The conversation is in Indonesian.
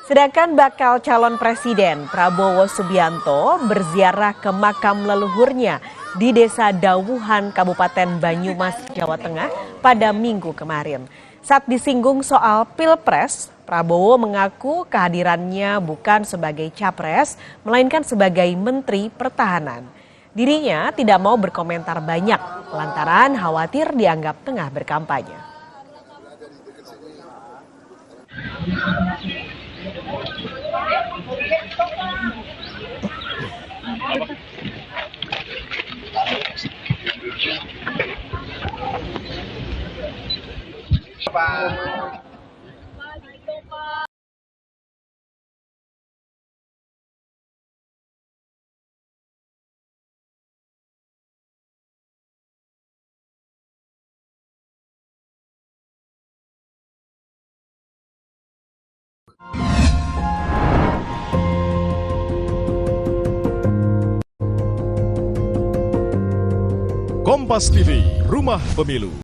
Sedangkan bakal calon presiden Prabowo Subianto berziarah ke makam leluhurnya di Desa Dawuhan, Kabupaten Banyumas, Jawa Tengah pada Minggu kemarin. Saat disinggung soal Pilpres, Prabowo mengaku kehadirannya bukan sebagai capres, melainkan sebagai Menteri Pertahanan. Dirinya tidak mau berkomentar banyak lantaran khawatir dianggap tengah berkampanye. Kompas TV, Rumah Pemilu.